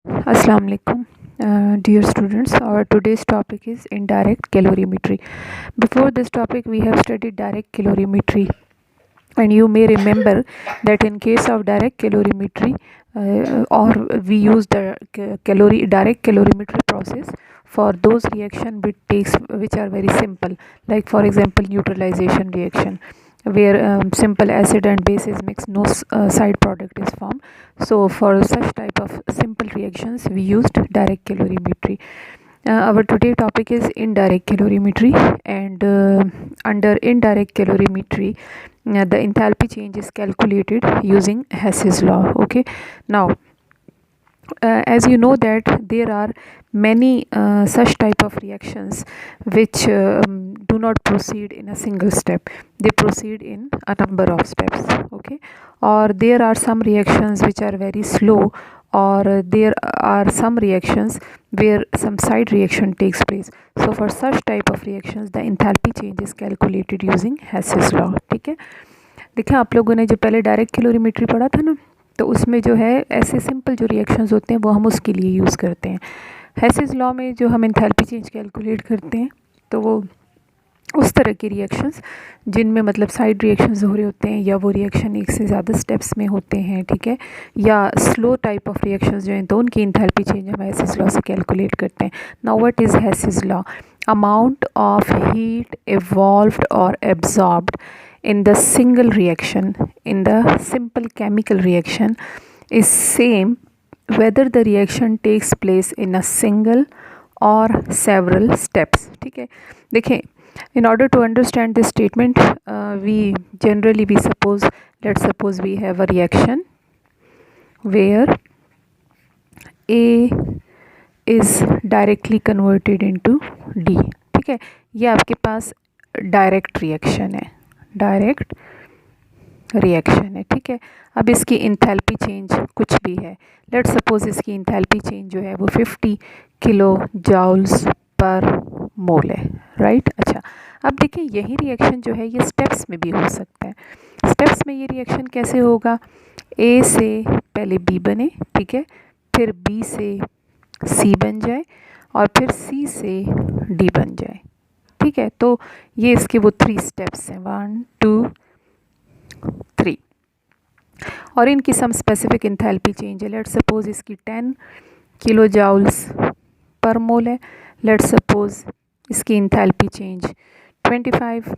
Assalamu alaikum, dear students. Our today's topic is indirect calorimetry. Before this topic, we have studied direct calorimetry, and you may remember that in case of direct calorimetry, or we use the direct calorimetry process for those reaction which are very simple, like for example neutralization reaction, where simple acid and bases mix, no side product is formed. So for such type of simple reactions we used direct calorimetry. Our today topic is indirect calorimetry, and under indirect calorimetry the enthalpy change is calculated using Hess's law. Okay, now as you know that there are many such type of reactions which do not proceed in a single step, they proceed in a number of steps. Okay, or there are some reactions which are very slow, or there are some reactions where some side reaction takes place. So for such type of reactions the enthalpy change is calculated using Hess's law. ठीक है, देखिए आप लोगों ने जो पहले direct calorimetry पढ़ा था ना, तो उसमें जो है ऐसे सिंपल जो रिएक्शंस होते हैं वो हम उसके लिए यूज़ करते हैं। हेसिस लॉ में जो हम एंथैल्पी चेंज कैलकुलेट करते हैं तो वो उस तरह के रिएक्शंस जिनमें मतलब साइड रिएक्शंस हो रहे होते हैं, या वो रिएक्शन एक से ज़्यादा स्टेप्स में होते हैं, ठीक है, या स्लो टाइप ऑफ रिएक्शंस जो हैं, तो उनकी एंथैल्पी चेंज हम हेसिस लॉ से कैलकुलेट करते हैं। Now what is Hess's law? Amount of heat evolved और absorbed in the single reaction, in the simple chemical reaction, is same whether the reaction takes place in a single or several steps. ठीक है, देखिए, in order to understand this statement, let's suppose we have a reaction where A is directly converted into D. ठीक है, ये आपके पास direct reaction है, direct reaction है। ठीक है, अब इसकी इंथैल्पी चेंज कुछ भी है, लेट्स सपोज इसकी इंथैल्पी चेंज जो है वो 50 किलो जूल्स पर मोल है, राइट। अच्छा, अब देखिए यही रिएक्शन जो है ये स्टेप्स में भी हो सकता है। स्टेप्स में ये रिएक्शन कैसे होगा? ए से पहले बी बने, ठीक है, फिर बी से सी बन जाए, और फिर सी से डी बन जाए। ठीक है, तो ये इसके वो 3 स्टेप्स हैं, 1 2 3, और इनकी सम स्पेसिफिक इंथैल्पी चेंज है। लेट्स सपोज इसकी 10 किलो जूल्स पर मोल है, लेट्स सपोज इसकी enthalpy change 25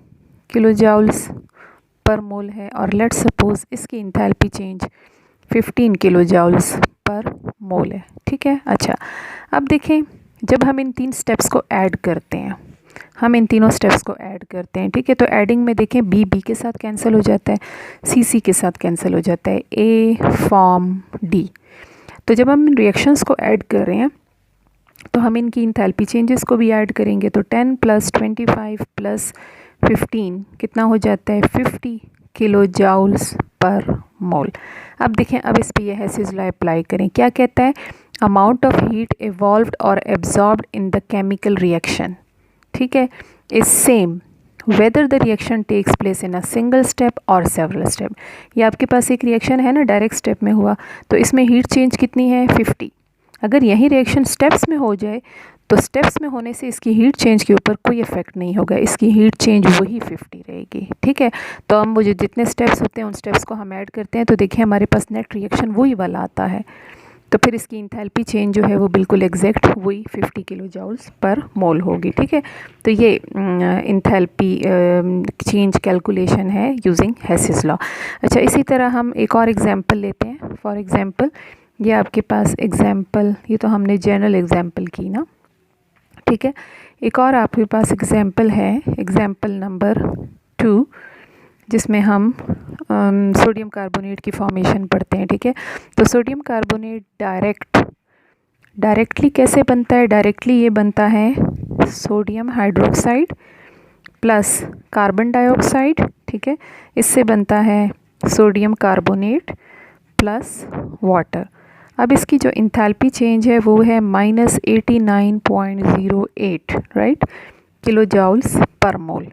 kilo joules per mole है, और लेट्स सपोज इसकी enthalpy change 15 kilo joules per mole है। ठीक है, अच्छा, अब देखें जब हम इन 3 स्टेप्स को ऐड करते हैं, हम इन तीनों स्टेप्स को ऐड करते हैं, ठीक है, तो एडिंग में देखें बी बी के साथ कैंसिल हो जाता है, सी सी के साथ कैंसिल हो जाता है, ए फॉर्म डी। तो जब हम इन रिएक्शंस को ऐड कर रहे हैं तो हम इनकी इंथैल्पी चेंजेस को भी ऐड करेंगे, तो 10 + 25 + 15 कितना हो जाता है? 50 किलो जूल्स पर मोल। अब देखें, अब इस पर यह हेसिस लॉ अप्लाई करें, क्या कहता है? अमाउंट ऑफ हीट इवॉल्व्ड और absorbed in the chemical reaction, ठीक है, is same whether the reaction takes place in a single step और सेवरल स्टेप। ये आपके पास एक रिएक्शन है ना, डायरेक्ट स्टेप में हुआ, तो इसमें हीट चेंज कितनी है? 50। अगर यही रिएक्शन स्टेप्स में हो जाए तो स्टेप्स में होने से इसकी हीट चेंज के ऊपर कोई इफेक्ट नहीं होगा, इसकी हीट चेंज वही 50 रहेगी। ठीक है, तो हम वो जो जितने स्टेप्स होते हैं उन स्टेप्स को हम ऐड करते हैं, तो देखिए हमारे पास नेट रिएक्शन वही वाला आता है, तो फिर इसकी इंथैल्पी चेंज जो है वो बिल्कुल एग्जैक्ट वही 50 किलो जूल्स पर मोल होगी। ठीक है, तो ये इंथैल्पी चेंज कैलकुलेशन है यूजिंग हेसिस लॉ। अच्छा, इसी तरह हम एक और एग्जांपल लेते हैं। फॉर एग्जांपल ये आपके पास एग्जांपल, ये तो हमने जनरल एग्जांपल की ना, ठीक है, एक और आपके पास एग्जांपल है, एग्जांपल नंबर 2, जिसमें हम सोडियम कार्बोनेट की फॉर्मेशन पढ़ते हैं। ठीक है, तो सोडियम कार्बोनेट डायरेक्टली कैसे बनता है? डायरेक्टली ये बनता है sodium hydroxide plus carbon dioxide, ठीक है, इससे बनता है सोडियम कार्बोनेट प्लस वाटर। अब इसकी जो इंथैल्पी चेंज है वो है -89.08, राइट, किलो जूल्स पर मोल।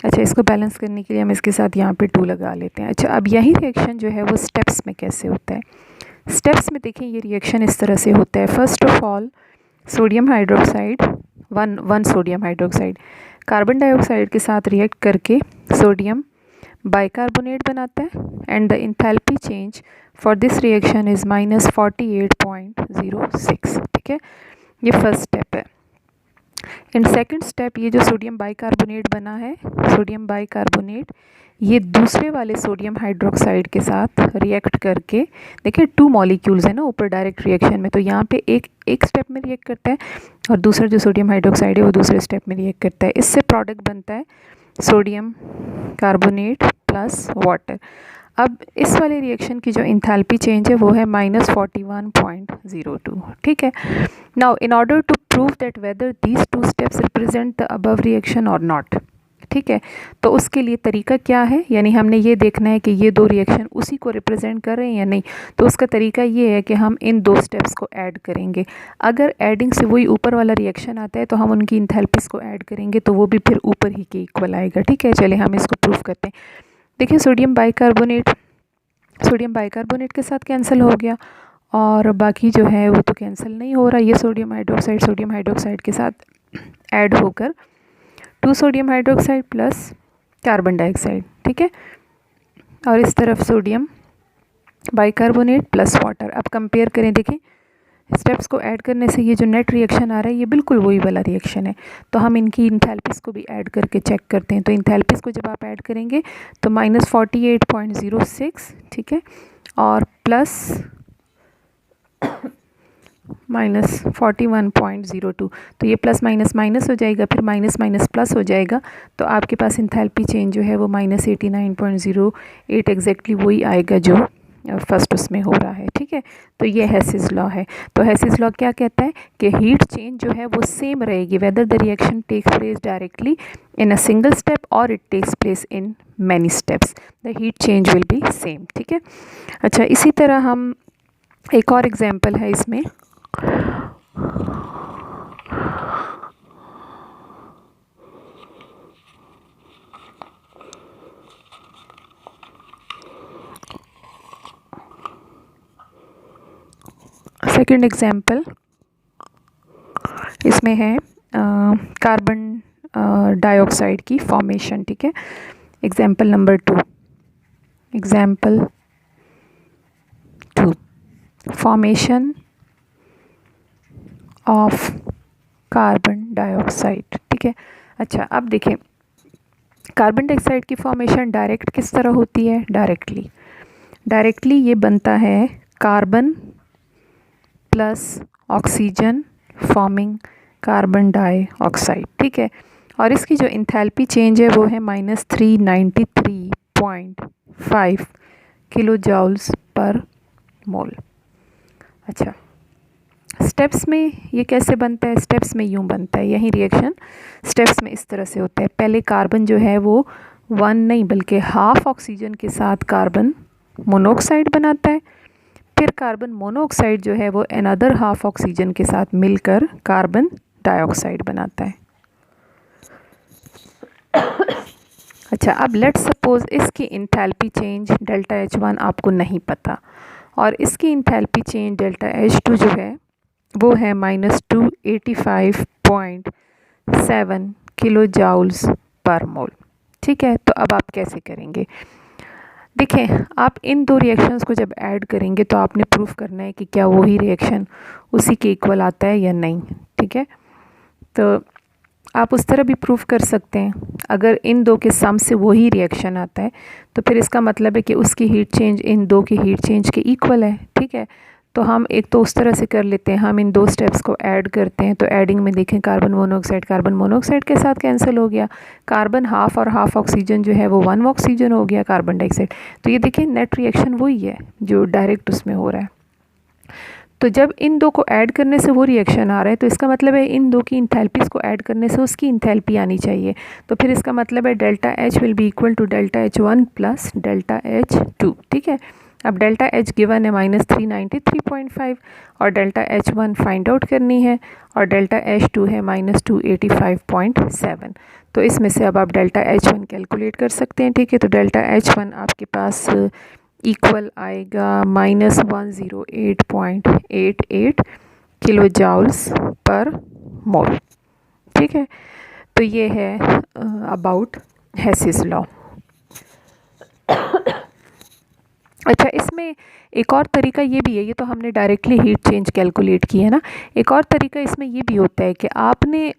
अच्छा, इसको बैलेंस करने के लिए हम इसके साथ यहाँ पे 2 लगा लेते हैं। अच्छा, अब यही रिएक्शन जो है वो स्टेप्स में कैसे होता है? स्टेप्स में देखें ये रिएक्शन इस तरह से होता है। First of all sodium hydroxide one sodium hydroxide carbon dioxide के साथ रिएक्ट करके सोडियम बाइकार्बोनेट बनाता है and the enthalpy change for this reaction is -48.06। ठीक है, ये फर्स्ट स्टेप है। इन सेकंड स्टेप ये जो सोडियम बाइकार्बोनेट बना है, सोडियम बाइकार्बोनेट ये दूसरे वाले सोडियम हाइड्रोक्साइड के साथ रिएक्ट करके, देखिए 2 मॉलिक्यूल्स है ना ऊपर डायरेक्ट रिएक्शन में, तो यहाँ पे एक स्टेप में रिएक्ट करता है और दूसरा जो सोडियम हाइड्रोक्साइड है वो दूसरे स्टेप में रिएक्ट करता है। इससे प्रोडक्ट बनता है सोडियम कार्बोनेट प्लस वाटर। अब इस वाले रिएक्शन की जो इंथैल्पी चेंज है वो है -41.02। ठीक है, now in order to prove that whether these 2 steps represent the above reaction और नॉट, ठीक है, तो उसके लिए तरीका क्या है, यानी हमने ये देखना है कि ये 2 रिएक्शन उसी को रिप्रेजेंट कर रहे हैं या नहीं। तो उसका तरीका ये है कि हम इन 2 स्टेप्स को ऐड करेंगे। अगर एडिंग से वही ऊपर वाला रिएक्शन आता है तो हम उनकी इंथैल्पीज़ को ऐड करेंगे तो वो भी फिर ऊपर ही के इक्वल आएगा। ठीक है, चलिए हम इसको प्रूव करते हैं। देखिए सोडियम बाइकार्बोनेट के साथ कैंसिल हो गया और बाकी जो है वो तो कैंसिल नहीं हो रहा। ये सोडियम हाइड्रोक्साइड के साथ ऐड होकर 2 sodium hydroxide plus carbon dioxide, ठीक है, और इस तरफ सोडियम बाइकार्बोनेट प्लस वाटर। अब कंपेयर करें, देखें स्टेप्स को ऐड करने से ये जो नेट रिएक्शन आ रहा है ये बिल्कुल वही वाला रिएक्शन है। तो हम इनकी इंथैल्पीज़ को भी ऐड करके चेक करते हैं। तो इंथैल्पीज़ को जब आप ऐड करेंगे तो -48.06, ठीक है, और प्लस -41.02, तो ये प्लस माइनस माइनस हो जाएगा, फिर माइनस माइनस प्लस हो जाएगा, तो आपके पास इंथैल्पी चेंज जो है वो -89.08 एग्जैक्टली वही आएगा जो फर्स्ट उसमें हो रहा है। ठीक है, तो ये हेसिस लॉ है। तो हेसिस लॉ क्या कहता है कि हीट चेंज जो है वो सेम रहेगी whether the reaction takes place directly in a single step और it takes place in many steps, the heat change will be same. ठीक है, अच्छा इसी तरह हम एक और एग्जांपल है इसमें, सेकंड एग्जांपल इसमें है कार्बन डाइऑक्साइड की फॉर्मेशन। ठीक है, example number 2, formation of carbon dioxide. ठीक है, अच्छा अब देखें कार्बन डाइऑक्साइड की फॉर्मेशन डायरेक्ट किस तरह होती है, डायरेक्टली ये बनता है carbon plus oxygen forming carbon dioxide. ठीक है, और इसकी जो इंथैल्पी चेंज है वो है -393.5 किलो जूल्स पर मोल। अच्छा स्टेप्स में ये कैसे बनता है, स्टेप्स में यूँ बनता है, यही रिएक्शन स्टेप्स में इस तरह से होता है। पहले कार्बन जो है वो 1 नहीं बल्कि हाफ ऑक्सीजन के साथ कार्बन मोनोऑक्साइड बनाता है, फिर कार्बन मोनोऑक्साइड जो है वो अनदर हाफ ऑक्सीजन के साथ मिलकर कार्बन डाइऑक्साइड बनाता है। अच्छा अब लेट्स सपोज इसकी इंथैल्पी चेंज डेल्टा H1 आपको नहीं पता और इसकी इंथैल्पी चेंज डेल्टा H2 जो है वो है -285.7 किलो जूल्स पर मोल। ठीक है, तो अब आप कैसे करेंगे, देखें आप इन 2 रिएक्शंस को जब ऐड करेंगे तो आपने प्रूफ करना है कि क्या वही रिएक्शन उसी के इक्वल आता है या नहीं। ठीक है, तो आप उस तरह भी प्रूफ कर सकते हैं, अगर इन 2 के सम से वही रिएक्शन आता है तो फिर इसका मतलब है कि उसकी हीट चेंज इन 2 की हीट चेंज के इक्वल है। ठीक है, तो हम एक तो उस तरह से कर लेते हैं, हम इन 2 स्टेप्स को ऐड करते हैं। तो ऐडिंग में देखें कार्बन मोनोऑक्साइड के साथ कैंसिल हो गया, कार्बन हाफ और हाफ ऑक्सीजन जो है वो 1 ऑक्सीजन हो गया कार्बन डाइऑक्साइड। तो ये देखें नेट रिएक्शन वही है जो डायरेक्ट उसमें हो रहा है। तो जब इन 2 को ऐड करने से वो रिएक्शन आ रहा है तो इसका मतलब है इन 2 की इंथैल्पीज़ को ऐड करने से उसकी इंथैल्पी आनी चाहिए। तो फिर इसका मतलब है delta H will be equal to delta H1 plus delta H2। ठीक है, अब डेल्टा H गिवन है -393.5 और डेल्टा H1 फाइंड आउट करनी है और डेल्टा H2 है -285.7। तो इसमें से अब आप डेल्टा H1 कैलकुलेट कर सकते हैं। ठीक है, तो डेल्टा H1 आपके पास इक्वल आएगा -108.88 किलो जाउल्स पर मोल। ठीक है, तो ये है अबाउट हेसिस लॉ। अच्छा, इसमें एक और तरीका ये भी है, ये तो हमने डायरेक्टली हीट चेंज कैलकुलेट की है ना। एक और तरीका इसमें ये भी होता है कि आपने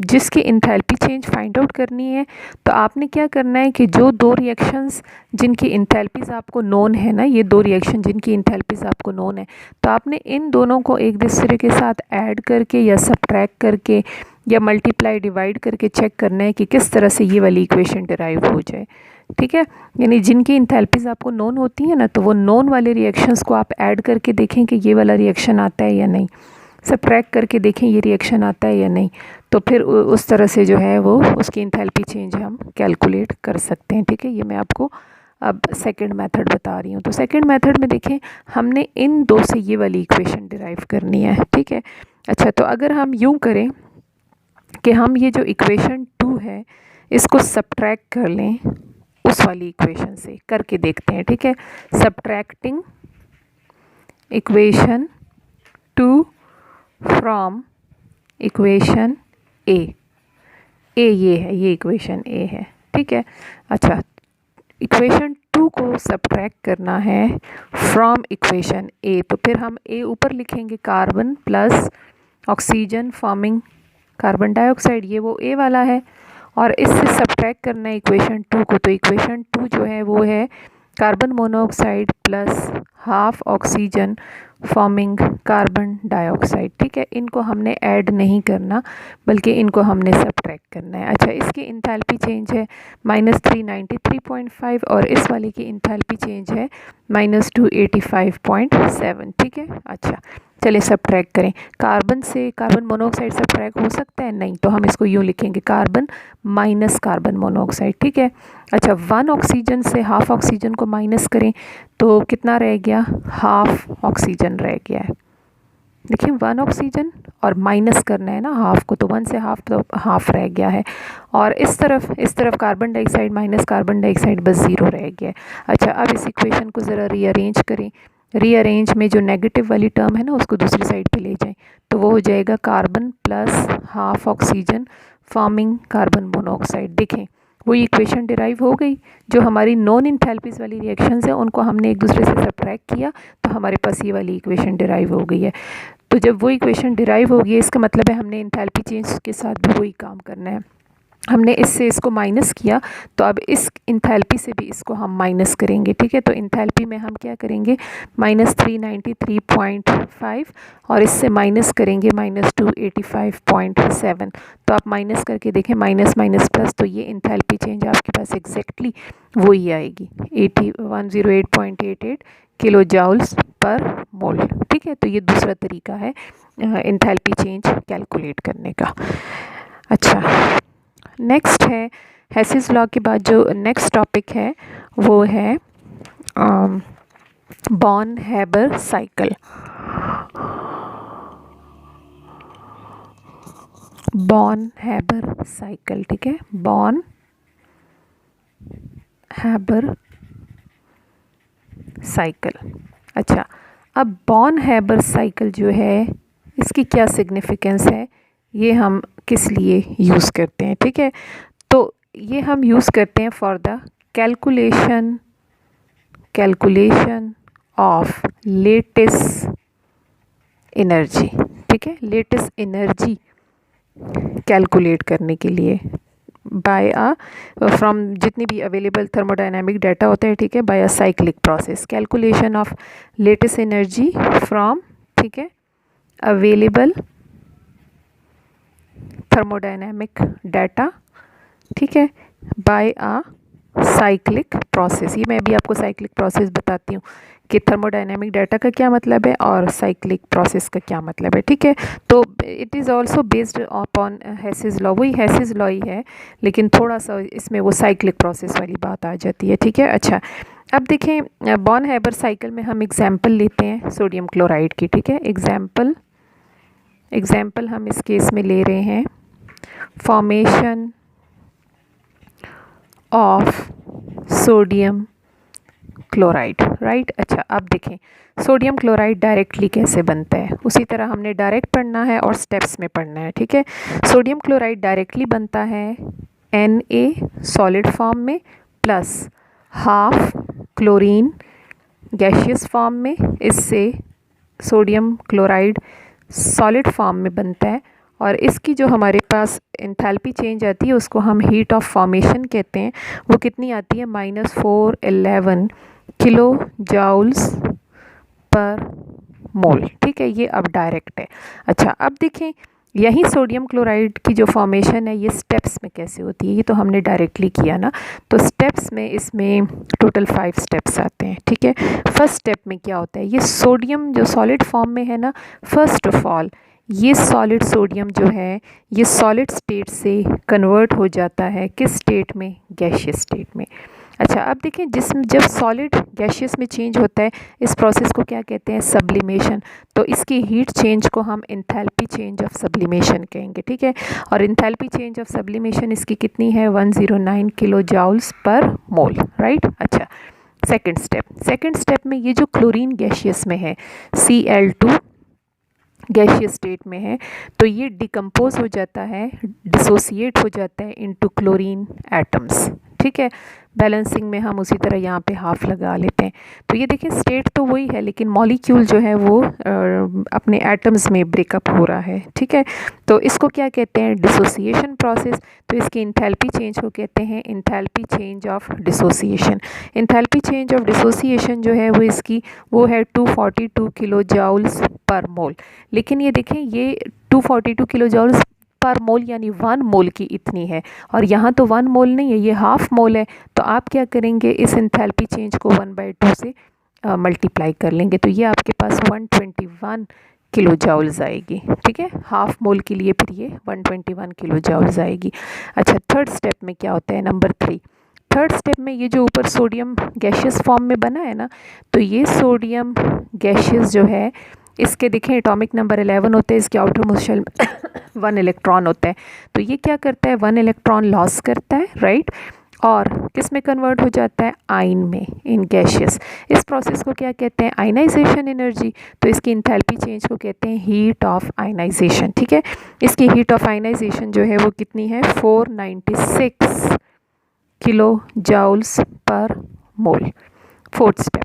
जिसकी इंथैल्पी चेंज फाइंड आउट करनी है, तो आपने क्या करना है कि जो दो रिएक्शंस जिनकी इंथैल्पीज़ आपको नोन है ना, ये दो रिएक्शन जिनकी इंथैल्पीज़ आपको नोन है, तो आपने इन दोनों को एक दूसरे के साथ ऐड करके या सब्ट्रैक्ट करके या मल्टीप्लाई डिवाइड करके चेक करना है कि किस तरह से ये वाली इक्वेशन डिराइव हो जाए। ठीक है, यानी जिनकी इंथैल्पीज़ आपको नोन होती है ना, तो वो नोन वाले रिएक्शंस को आप ऐड करके देखें कि ये वाला रिएक्शन आता है या नहीं, सब्ट्रैक्ट करके देखें ये रिएक्शन आता है या नहीं, तो फिर उस तरह से जो है वो उसकी इंथैल्पी चेंज हम कैलकुलेट कर सकते हैं। ठीक है, ये मैं आपको अब सेकंड मेथड बता रही हूँ। तो सेकंड मेथड में देखें, हमने इन दो से ये वाली इक्वेशन डिराइव करनी है। ठीक है, अच्छा, तो अगर हम यूँ करें कि हम ये जो इक्वेशन 2 है इसको सब्ट्रैक्ट कर लें उस वाली इक्वेशन से, करके देखते हैं। ठीक है, सब्ट्रैक्टिंग इक्वेशन 2 फ्रॉम इक्वेशन ए ये है, ये इक्वेशन ए है। ठीक है, अच्छा, इक्वेशन 2 को सब्ट्रैक्ट करना है फ्रॉम इक्वेशन ए, तो फिर हम ए ऊपर लिखेंगे, carbon plus oxygen forming carbon dioxide, ये वो ए वाला है, और इससे सब्ट्रैक्ट करना है इक्वेशन 2 को, तो इक्वेशन 2 जो है वो है carbon monoxide plus half oxygen forming carbon dioxide. ठीक है, इनको हमने ऐड नहीं करना बल्कि इनको हमने सब्ट्रैक्ट करना है। अच्छा, इसकी इंथैल्पी चेंज है -393.5 और इस वाले की इंथैल्पी चेंज है -285.7। ठीक है, अच्छा, चलिए सब्ट्रैक्ट करें। कार्बन से कार्बन मोनोऑक्साइड सब्ट्रैक्ट हो सकता है? नहीं, तो हम इसको यूँ लिखेंगे, कार्बन माइनस कार्बन मोनोऑक्साइड। ठीक है, अच्छा, 1 ऑक्सीजन से हाफ ऑक्सीजन को माइनस करें तो कितना रह गया, हाफ ऑक्सीजन रह गया है। देखिए, 1 ऑक्सीजन और माइनस करना है ना हाफ को, तो 1 से हाफ, तो हाफ रह गया है, और इस तरफ carbon dioxide minus carbon dioxide बस 0 रह गया है। अच्छा, अब इस इक्वेशन को ज़रा रीअरेंज करें। रीअरेंज में जो नेगेटिव वाली टर्म है ना उसको दूसरी साइड पे ले जाएं, तो वो हो जाएगा carbon plus half oxygen forming carbon monoxide. देखें, वही इक्वेशन डिराइव हो गई। जो हमारी नॉन इंथैल्पीज़ वाली रिएक्शंस हैं उनको हमने एक दूसरे से सब्ट्रैक्ट किया, तो हमारे पास ये वाली इक्वेशन डिराइव हो गई है। तो जब वो इक्वेशन डिराइव हो गई है, इसका मतलब है हमने इंथैल्पी चेंज के साथ भी वही काम करना है। हमने इससे इसको माइनस किया, तो अब इस इंथैल्पी से भी इसको हम माइनस करेंगे। ठीक है, तो इंथैल्पी में हम क्या करेंगे, -393.5 और इससे माइनस करेंगे -285.7। तो आप माइनस करके देखें, माइनस माइनस प्लस, तो ये इंथैल्पी चेंज आपके पास एग्जैक्टली वही आएगी, 108.88 किलो जाउल्स पर मोल। ठीक है, तो ये दूसरा तरीका है इंथैल्पी चेंज कैलकुलेट करने का। अच्छा, नेक्स्ट है हेसिस लॉ के बाद जो नेक्स्ट टॉपिक है वो है born Haber cycle. Born Haber cycle, ठीक है, बॉर्न हैबर साइकिल। अच्छा, अब बॉर्न हैबर साइकिल जो है इसकी क्या सिग्निफिकेंस है, ये हम किस लिए यूज़ करते हैं। ठीक है, तो ये हम यूज़ करते हैं for the calculation of lattice energy. ठीक है, लेटेस्ट एनर्जी कैलकुलेट करने के लिए बाय फ्रॉम जितनी भी अवेलेबल थर्मोडायनामिक डाटा होता है, ठीक है, by a cyclic process, calculation of lattice energy from, ठीक है, अवेलेबल थर्मोडायनामिक डाटा, ठीक है, बाय अ साइक्लिक प्रोसेस। ये मैं भी आपको साइक्लिक प्रोसेस बताती हूँ कि थर्मोडायनामिक डाटा का क्या मतलब है और साइक्लिक प्रोसेस का क्या मतलब है। ठीक है, तो it is also based upon Hess's law, वही हेसिस लॉ ही है, लेकिन थोड़ा सा इसमें वो साइक्लिक प्रोसेस वाली बात आ जाती है। ठीक है, अच्छा, अब देखें बॉर्न हैबर साइकिल में हम एग्जाम्पल लेते हैं सोडियम क्लोराइड की। ठीक है, एग्जाम्पल हम इस केस में ले रहे हैं formation of sodium chloride, right. अच्छा अब देखें सोडियम क्लोराइड डायरेक्टली कैसे बनता है, उसी तरह हमने डायरेक्ट पढ़ना है और स्टेप्स में पढ़ना है, ठीक है। सोडियम क्लोराइड डायरेक्टली बनता है Na सॉलिड फॉर्म में plus half chlorine gaseous form में, इससे सोडियम क्लोराइड सॉलिड फॉर्म में बनता है। और इसकी जो हमारे पास एंथैल्पी चेंज आती है उसको हम हीट ऑफ फॉर्मेशन कहते हैं। वो कितनी आती है -411 किलो जाउल्स पर मोल, ठीक है। ये अब डायरेक्ट है। अच्छा अब देखें यही सोडियम क्लोराइड की जो फॉर्मेशन है ये स्टेप्स में कैसे होती है, ये तो हमने डायरेक्टली किया ना। तो स्टेप्स में इसमें टोटल 5 स्टेप्स आते हैं, ठीक है। फर्स्ट स्टेप में क्या होता है, ये सोडियम जो सॉलिड फॉर्म में है ना, फर्स्ट ऑफ ऑल ये सॉलिड सोडियम जो है ये सॉलिड स्टेट से कन्वर्ट हो जाता है किस स्टेट में, गैशियस स्टेट में। अच्छा अब देखें जब सॉलिड गैशियस में चेंज होता है इस प्रोसेस को क्या कहते हैं, सब्लिमेशन। तो इसकी हीट चेंज को हम एंथैल्पी चेंज ऑफ सब्लिमेशन कहेंगे, ठीक है। और एंथैल्पी चेंज ऑफ सब्लिमेशन इसकी कितनी है 109 किलो जाउल्स पर मोल, राइट। अच्छा सेकंड स्टेप में ये जो क्लोरीन गैशियस में है Cl2 गैशियस स्टेट में है, तो ये डिकम्पोज हो जाता है, डिसोसिएट हो जाता है इनटू क्लोरीन एटम्स, ठीक है। बैलेंसिंग में हम उसी तरह यहाँ पे हाफ लगा लेते हैं। तो ये देखिए स्टेट तो वही है लेकिन मॉलिक्यूल जो है वो अपने एटम्स में ब्रेकअप हो रहा है, ठीक है। तो इसको क्या कहते हैं, डिसोसिएशन प्रोसेस। तो इसकी इंथैल्पी चेंज को कहते हैं enthalpy change of dissociation. Enthalpy change of dissociation जो है वो है 242 किलो जाउल्स पर मोल। लेकिन ये देखें ये 242 किलो जाउल्स पर मोल यानी 1 मोल की इतनी है, और यहाँ तो 1 मोल नहीं है, ये हाफ मोल है। तो आप क्या करेंगे, इस एंथैल्पी चेंज को 1/2 से मल्टीप्लाई कर लेंगे, तो ये आपके पास 121 किलो जाउल्स आएगी, ठीक है। हाफ मोल के लिए फिर ये 121 किलो जाउल्स आएगी। अच्छा थर्ड स्टेप में क्या होता है, नंबर 3। थर्ड स्टेप में ये जो ऊपर सोडियम गैशियस फॉर्म में बना है ना, तो ये सोडियम गैशियस जो है इसके देखें एटॉमिक नंबर 11 होते हैं, इसके आउटर मोस्ट शेल 1 इलेक्ट्रॉन होता है। तो ये क्या करता है, 1 इलेक्ट्रॉन लॉस करता है, राइट। और किस में कन्वर्ट हो जाता है, आयन में, इन गैशियस। इस प्रोसेस को क्या कहते हैं, आयनाइजेशन एनर्जी। तो इसकी इंथैल्पी चेंज को कहते हैं हीट ऑफ आयनाइजेशन, ठीक है। इसकी हीट ऑफ आयनाइजेशन जो है वो कितनी है 496 किलो जाउल्स पर मोल। फोर्थ स्टेप,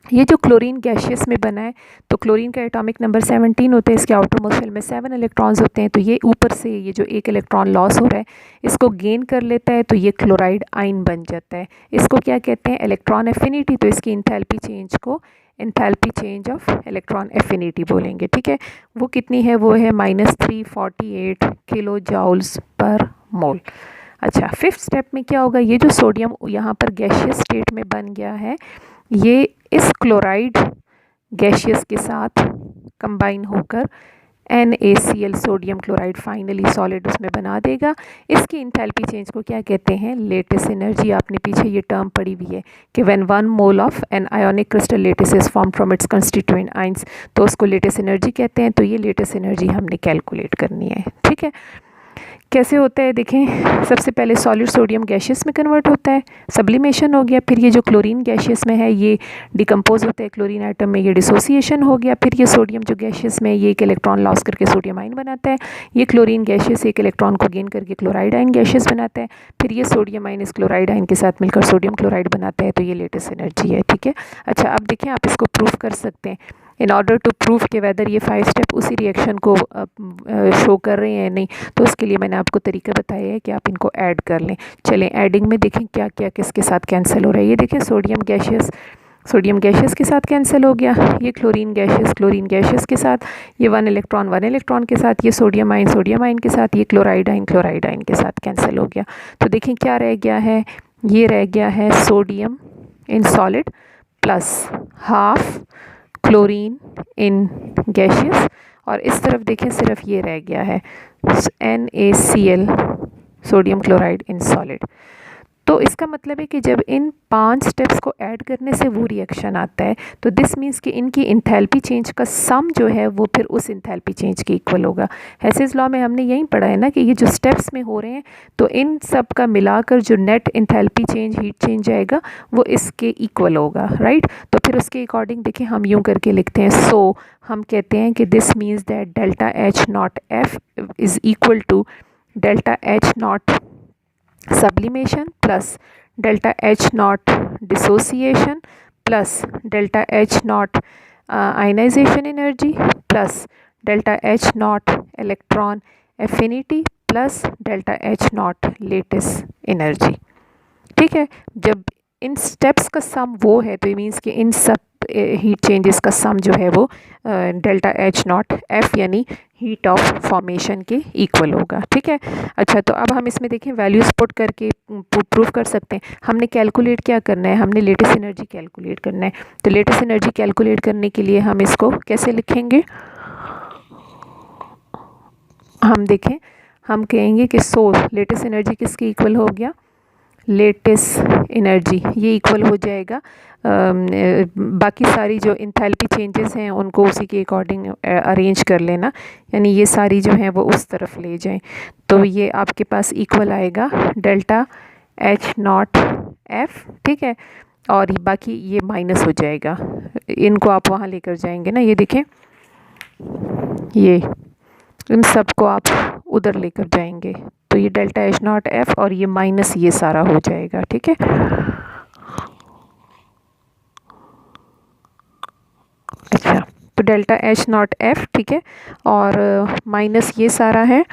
ये जो क्लोरीन गैशियस में बना है, तो क्लोरीन का एटॉमिक नंबर 17 होता है, इसके आउटर मोस्ट शेल में 7 इलेक्ट्रॉन्स होते हैं। तो ये ऊपर से ये जो 1 इलेक्ट्रॉन लॉस हो रहा है इसको गेन कर लेता है, तो ये क्लोराइड आयन बन जाता है। इसको क्या कहते हैं, इलेक्ट्रॉन एफिनिटी। तो इसकी इंथैल्पी चेंज को enthalpy change of electron affinity बोलेंगे, ठीक है। वो कितनी है, वो है -348 किलो जाउल्स पर मोल। अच्छा फिफ्थ स्टेप में क्या होगा, ये जो सोडियम यहाँ पर गैशियस स्टेट में बन गया है ये इस क्लोराइड गैशियस के साथ कंबाइन होकर NaCl sodium chloride finally solid उसमें बना देगा। इसकी इंथैल्पी चेंज को क्या कहते हैं, लेटिस एनर्जी। आपने पीछे ये टर्म पढ़ी हुई है कि when 1 mole of an ionic crystal lattice is form from its constituent ions, तो उसको लेटिस एनर्जी कहते हैं। तो ये लेटिस एनर्जी हमने कैलकुलेट करनी है, ठीक है। कैसे होता है देखें, सबसे पहले सॉलिड सोडियम गैशियस में कन्वर्ट होता है, सब्लिमेशन हो गया। फिर ये जो क्लोरीन गैशियस में है ये डिकम्पोज होता है क्लोरीन आइटम में, ये डिसोसिएशन हो गया। फिर ये सोडियम जो गैशियस में ये 1 इलेक्ट्रॉन लॉस करके सोडियम आयन बनाता है। ये क्लोरीन गैशियस 1 इलेक्ट्रॉन को गेन करके क्लोराइड आयन गैशियस बनाता है। फिर ये सोडियम आयन इस क्लोराइड आयन के साथ मिलकर सोडियम क्लोराइड बनाता है, तो ये लेटेस्ट एनर्जी है, ठीक है। अच्छा अब देखें आप इसको प्रूफ कर सकते हैं। इन ऑर्डर टू प्रूव के वेदर ये 5 स्टेप उसी रिएक्शन को शो कर रहे हैं या नहीं, तो उसके लिए मैंने आपको तरीका बताया है कि आप इनको ऐड कर लें। चलें ऐडिंग में देखें क्या क्या किसके साथ कैंसिल हो रहा है। ये देखें सोडियम गैशियस के साथ कैंसिल हो गया, ये क्लोरीन गैशियस के साथ, ये 1 इलेक्ट्रॉन के साथ, ये सोडियम आयन के साथ, ये क्लोराइड आयन के साथ कैंसिल हो गया। तो देखें क्या रह गया है, ये रह गया है sodium in solid plus half chlorine in gaseous, और इस तरफ देखें सिर्फ ये रह गया है NaCl sodium chloride in solid. तो इसका मतलब है कि जब इन 5 स्टेप्स को ऐड करने से वो रिएक्शन आता है, तो दिस मीन्स कि इनकी इंथैल्पी चेंज का सम जो है वो फिर उस इंथैल्पी चेंज के इक्वल होगा। हेसेस लॉ में हमने यही पढ़ा है ना कि ये जो स्टेप्स में हो रहे हैं तो इन सब का मिलाकर जो net enthalpy change, heat change आएगा वो इसके इक्वल होगा, राइट। तो फिर उसके अकॉर्डिंग देखिए हम यूँ करके लिखते हैं। सो हम कहते हैं कि this means that delta H naught F is equal to delta H naught sublimation plus delta H naught dissociation plus delta H naught ionization energy plus delta H naught electron affinity plus delta H naught lattice energy। ठीक है, जब इन steps का सम वो है तो ये means कि इन सब हीट चेंजेस का सम जो है वो डेल्टा एच नॉट एफ यानी हीट ऑफ फॉर्मेशन के इक्वल होगा। ठीक है, अच्छा तो अब हम इसमें देखें वैल्यूज पुट करके प्रूफ कर सकते हैं। हमने कैलकुलेट क्या करना है, हमने लेटेस्ट एनर्जी कैलकुलेट करना है। तो लेटेस्ट एनर्जी कैलकुलेट करने के लिए हम इसको कैसे लिखेंगे, हम देखें, हम कहेंगे कि सोर्स लेटेस्ट एनर्जी किसके इक्वल हो गया, लेटेस्ट एनर्जी, ये इक्वल हो जाएगा बाकी सारी जो इंथैल्पी चेंजेस हैं उनको उसी के अकॉर्डिंग अरेंज कर लेना, यानी ये सारी जो हैं वो उस तरफ ले जाएं। तो ये आपके पास इक्वल आएगा डेल्टा एच नॉट एफ। ठीक है, और बाकी ये माइनस हो जाएगा, इनको आप वहाँ लेकर जाएंगे ना, ये देखें, ये इन सब को आप उधर लेकर जाएंगे तो ये डेल्टा एच नॉट एफ और ये माइनस ये सारा हो जाएगा। ठीक है, अच्छा तो डेल्टा एच नॉट एफ, ठीक है, और माइनस ये सारा है,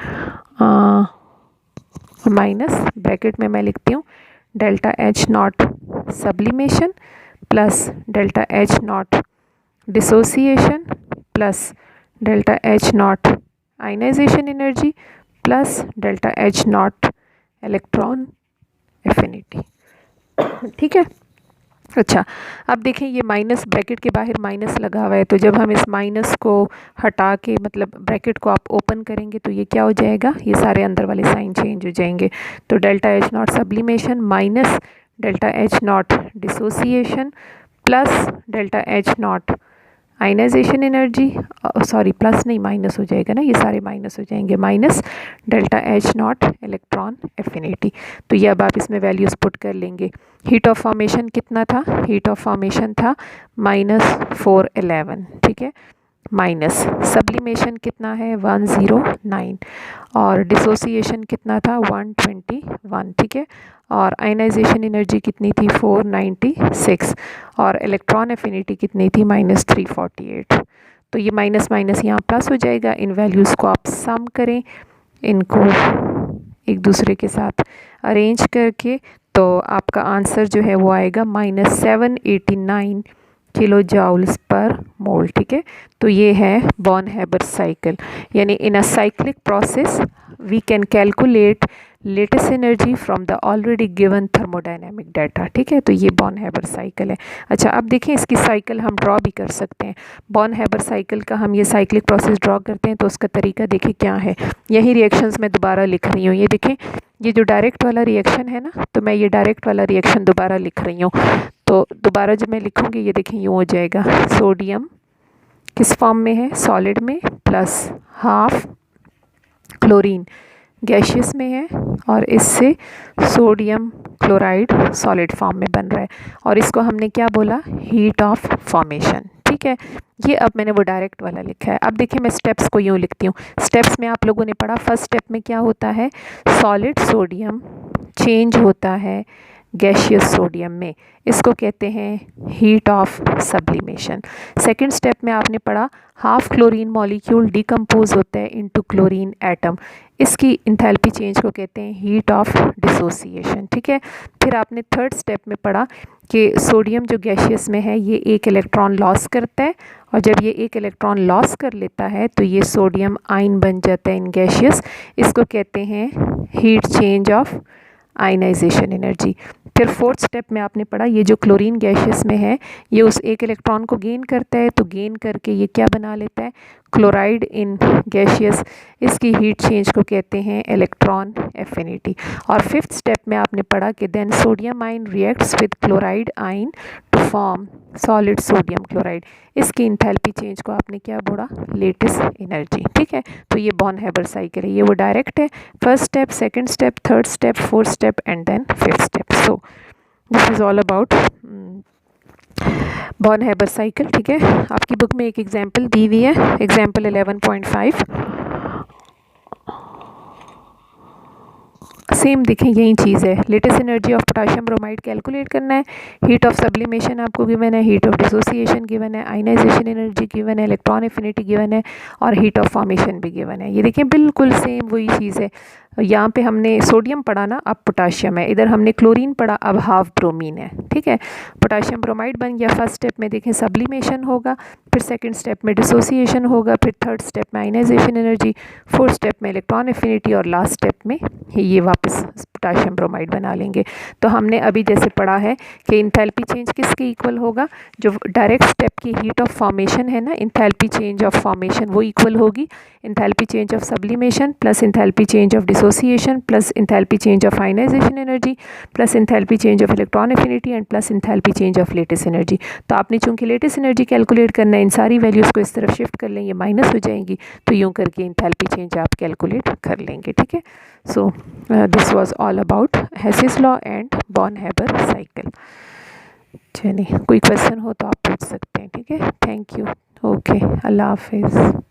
माइनस ब्रैकेट में मैं लिखती हूँ delta H naught sublimation plus delta H naught dissociation plus delta H naught ionisation energy plus delta H naught electron affinity. ठीक है, अच्छा अब देखें ये माइनस ब्रैकेट के बाहर माइनस लगा हुआ है, तो जब हम इस माइनस को हटा के मतलब ब्रैकेट को आप ओपन करेंगे तो ये क्या हो जाएगा, ये सारे अंदर वाले साइन चेंज हो जाएंगे। तो delta H naught sublimation minus delta H naught dissociation plus delta H naught ionisation energy, sorry plus नहीं माइनस हो जाएगा ना, ये सारे माइनस हो जाएंगे, minus delta H naught electron affinity. तो ये अब आप इसमें वैल्यूज़ पुट कर लेंगे। हीट ऑफ फॉर्मेशन कितना था, हीट ऑफ फॉर्मेशन था -411। ठीक है, माइनस सब्लिमेशन कितना है 109 और डिसोसिएशन कितना था 121। ठीक है, और आयनाइजेशन एनर्जी कितनी थी 496 और इलेक्ट्रॉन एफिनिटी कितनी थी -348। तो ये माइनस माइनस यहाँ प्लस हो जाएगा। इन वैल्यूज़ को आप सम करें, इनको एक दूसरे के साथ अरेंज करके, तो आपका आंसर जो है वो आएगा -789 किलो जाउल्स पर मोल। ठीक है, तो ये है बॉन हैबर साइकिल, यानी in a cyclic process we can calculate lattice energy from the already given thermodynamic data. ठीक है, तो ये बॉन हैबर साइकिल है। अच्छा अब देखें इसकी साइकिल हम ड्रॉ भी कर सकते हैं। बॉन हैबर साइकिल का हम ये साइक्लिक प्रोसेस ड्रॉ करते हैं तो उसका तरीका देखिए क्या है। यही रिएक्शंस मैं दोबारा लिख रही हूँ, ये देखें, ये जो डायरेक्ट वाला रिएक्शन है ना, तो मैं ये डायरेक्ट वाला रिएक्शन दोबारा लिख रही हूँ। तो दोबारा जब मैं लिखूँगी ये देखें यूँ हो जाएगा, सोडियम किस फॉर्म में है, सॉलिड में, प्लस हाफ क्लोरीन गैशियस में है और इससे सोडियम क्लोराइड सॉलिड फॉर्म में बन रहा है, और इसको हमने क्या बोला, हीट ऑफ फॉर्मेशन। ठीक है, ये अब मैंने वो डायरेक्ट वाला लिखा है। अब देखिए मैं स्टेप्स को यूँ लिखती हूँ। स्टेप्स में आप लोगों ने पढ़ा, फर्स्ट स्टेप में क्या होता है, सॉलिड सोडियम चेंज होता है गैशियस सोडियम में, इसको कहते हैं heat of sublimation. Second step में आपने पढ़ा हाफ क्लोरीन मॉलिक्यूल डिकम्पोज होता है इनटू क्लोरीन एटम, इसकी इंथैल्पी चेंज को कहते हैं हीट ऑफ डिसोसिएशन। ठीक है, फिर आपने थर्ड स्टेप में पढ़ा कि सोडियम जो गैशियस में है ये एक इलेक्ट्रॉन लॉस करता है, और जब ये एक इलेक्ट्रॉन लॉस कर लेता है तो ये सोडियम आयन बन जाता है इन गैशियस, इसको कहते हैं heat change of ionisation energy. फिर फोर्थ स्टेप में आपने पढ़ा ये जो क्लोरीन गैशियस में है ये उस एक इलेक्ट्रॉन को गेन करता है, तो गेन करके ये क्या बना लेता है, क्लोराइड इन गैशियस। इसकी हीट चेंज को कहते हैं इलेक्ट्रॉन एफिनिटी। और फिफ्थ स्टेप में आपने पढ़ा कि then sodium ion reacts with chloride ion to form solid sodium chloride. इसकी इंथैल्पी चेंज को आपने क्या बोला, लेटिस एनर्जी। ठीक है, तो ये बॉर्न हैबर साइकिल है, ये वो डायरेक्ट है, first step, second step, third step, fourth step and then fifth step. So this is all about Born Haber cycle. ठीक है, आपकी बुक में एक एग्जाम्पल दी हुई है, एग्जाम्पल 11.5। सेम देखें यही चीज़ है, latest energy of potassium bromide calculate करना है, हीट ऑफ सब्लिमेशन आपको गिवन है, हीट ऑफ डिसोसिएशन गिवन है, आयनाइजेशन एनर्जी गिवन है, इलेक्ट्रॉन एफिनिटी गिवन है और हीट ऑफ फॉर्मेशन भी गिवन है। ये देखें बिल्कुल सेम वही चीज़ है। यहाँ पे हमने सोडियम पढ़ा ना, अब पोटाशियम है, इधर हमने क्लोरीन पढ़ा, अब हाफ ब्रोमीन है। ठीक है, पोटाशियम ब्रोमाइड बन गया, फर्स्ट स्टेप में देखें सब्लिमेशन होगा, फिर सेकंड स्टेप में डिसोसिएशन होगा, फिर थर्ड स्टेप में आयनाइजेशन एनर्जी, फोर्थ स्टेप में इलेक्ट्रॉन एफिनिटी और लास्ट स्टेप में ये वापस पोटाशियम ब्रोमाइड बना लेंगे। तो हमने अभी जैसे पढ़ा है कि इंथैल्पी चेंज किसके इक्वल होगा, जो डायरेक्ट स्टेप की हीट ऑफ फॉर्मेशन है ना, इंथैल्पी चेंज ऑफ फॉर्मेशन वो इक्वल होगी enthalpy change of sublimation plus enthalpy change of dissociation plus enthalpy change of ionisation energy plus enthalpy change of electron affinity and plus enthalpy change of lattice energy. तो आपने चूंकि latest energy calculate करना है, इन सारी values को इस तरफ shift कर लें, ये माइनस हो जाएंगी, तो यूँ करके इंथैल्पी चेंज आप कैलकुलेट कर लेंगे। ठीक है, so this was all about Hess's law and Born Haber cycle. चलिए, कोई क्वेश्चन हो तो आप पूछ सकते हैं। ठीक है, थैंक यू, ओके, अल्लाह हाफिज़।